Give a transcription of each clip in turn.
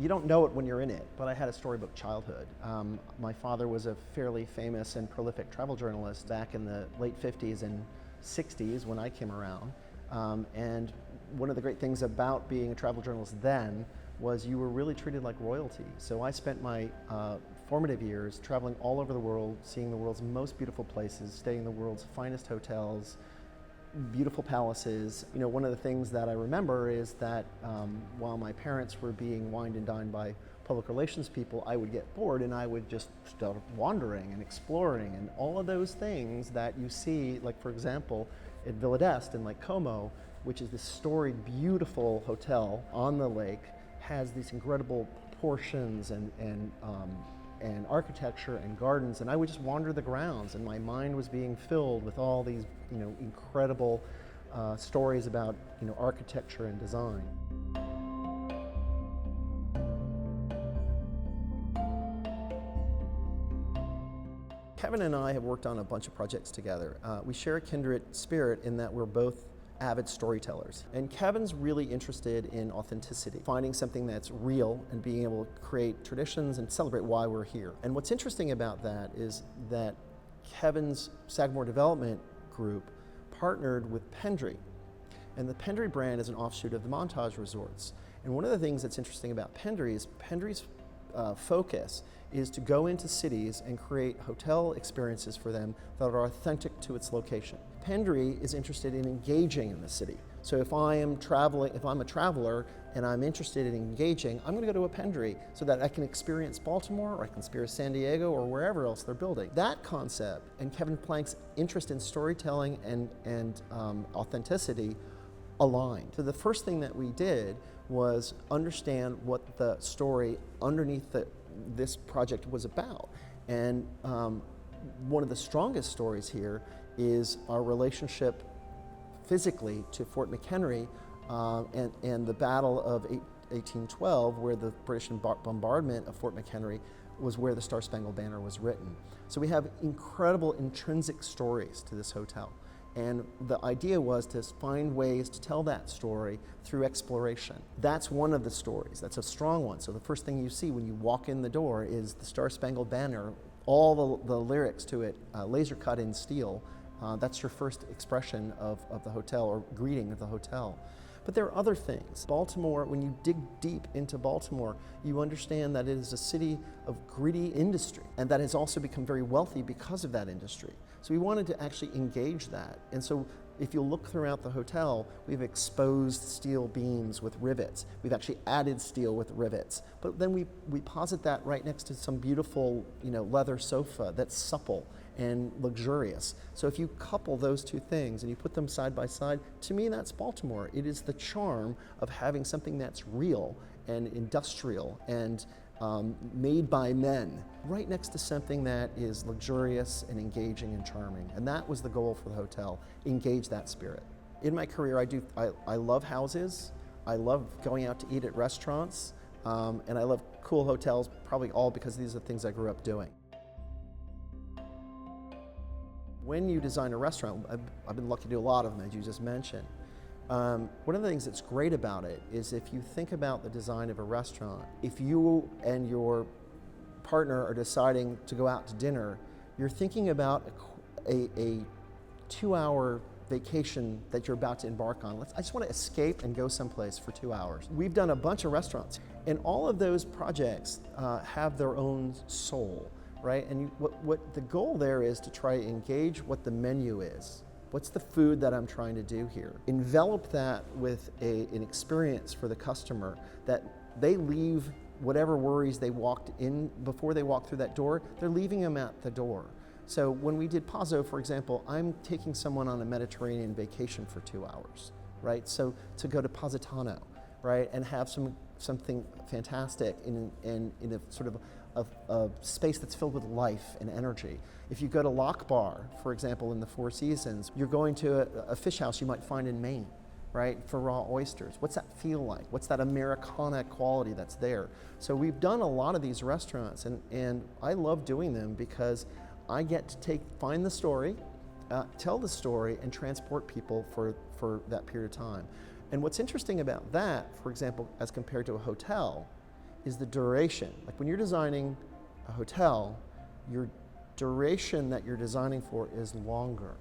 You don't know it when you're in it, but I had a storybook childhood. My father was a fairly famous and prolific travel journalist back in the late 50s and 60s when I came around. And one of the great things about being a travel journalist then was you were really treated like royalty. So I spent my formative years traveling all over the world, seeing the world's most beautiful places, staying in the world's finest hotels, beautiful palaces. You know, one of the things that I remember is that while my parents were being wined and dined by public relations people, I would get bored and I would just start wandering and exploring, and all of those things that you see, like for example, at Villa d'Este in Lake Como, which is this storied, beautiful hotel on the lake, has these incredible proportions and architecture and gardens, and I would just wander the grounds, and my mind was being filled with all these, you know, incredible stories about, you know, architecture and design. Kevin and I have worked on a bunch of projects together. We share a kindred spirit in that we're both avid storytellers. And Kevin's really interested in authenticity, finding something that's real and being able to create traditions and celebrate why we're here. And what's interesting about that is that Kevin's Sagamore Development Group partnered with Pendry. And the Pendry brand is an offshoot of the Montage Resorts. And one of the things that's interesting about Pendry is Pendry's focus is to go into cities and create hotel experiences for them that are authentic to its location. Pendry is interested in engaging in the city. So if I'm a traveler and I'm interested in engaging, I'm going to go to a Pendry so that I can experience Baltimore, or I can experience San Diego, or wherever else they're building. That concept and Kevin Plank's interest in storytelling and authenticity aligned. So the first thing that we did was understand what the story underneath this project was about. And one of the strongest stories here is our relationship physically to Fort McHenry and the Battle of 1812, where the British bombardment of Fort McHenry was where the Star-Spangled Banner was written. So we have incredible intrinsic stories to this hotel. And the idea was to find ways to tell that story through exploration. That's one of the stories. That's a strong one. So the first thing you see when you walk in the door is the Star-Spangled Banner, all the lyrics to it, laser cut in steel. That's your first expression of the hotel, or greeting of the hotel. But there are other things. Baltimore, when you dig deep into Baltimore, you understand that it is a city of gritty industry, and that has also become very wealthy because of that industry. So we wanted to actually engage that. And so if you look throughout the hotel, we've exposed steel beams with rivets. We've actually added steel with rivets. But then we posit that right next to some beautiful, you know, leather sofa that's supple and luxurious. So if you couple those two things and you put them side by side, to me that's Baltimore. It is the charm of having something that's real and industrial and made by men, right next to something that is luxurious and engaging and charming. And that was the goal for the hotel, engage that spirit. In my career, I love houses, I love going out to eat at restaurants, and I love cool hotels, probably all because these are the things I grew up doing. When you design a restaurant, I've been lucky to do a lot of them, as you just mentioned. One of the things that's great about it is if you think about the design of a restaurant, if you and your partner are deciding to go out to dinner, you're thinking about a 2-hour vacation that you're about to embark on. I just want to escape and go someplace for 2 hours. We've done a bunch of restaurants, and all of those projects have their own soul, right? And what the goal there is to try to engage what the menu is. What's the food that I'm trying to do here? Envelop that with an experience for the customer that they leave whatever worries they walked in before they walk through that door, they're leaving them at the door. So when we did Pazzo, for example, I'm taking someone on a Mediterranean vacation for 2 hours, right? So to go to Positano, right, and have something fantastic in a sort of a space that's filled with life and energy. If you go to Lock Bar, for example, in the Four Seasons, you're going to a fish house you might find in Maine, right, for raw oysters. What's that feel like? What's that Americana quality that's there? So we've done a lot of these restaurants, and I love doing them because I get to find the story, tell the story, and transport people for that period of time. And what's interesting about that, for example, as compared to a hotel, is the duration. Like when you're designing a hotel, your duration that you're designing for is longer,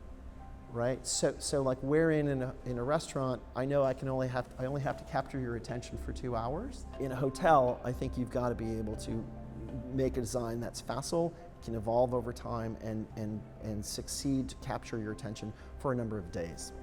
right? So like wherein in a restaurant, I know I only have to capture your attention for 2 hours. In a hotel, I think you've got to be able to make a design that's facile, can evolve over time, and succeed to capture your attention for a number of days.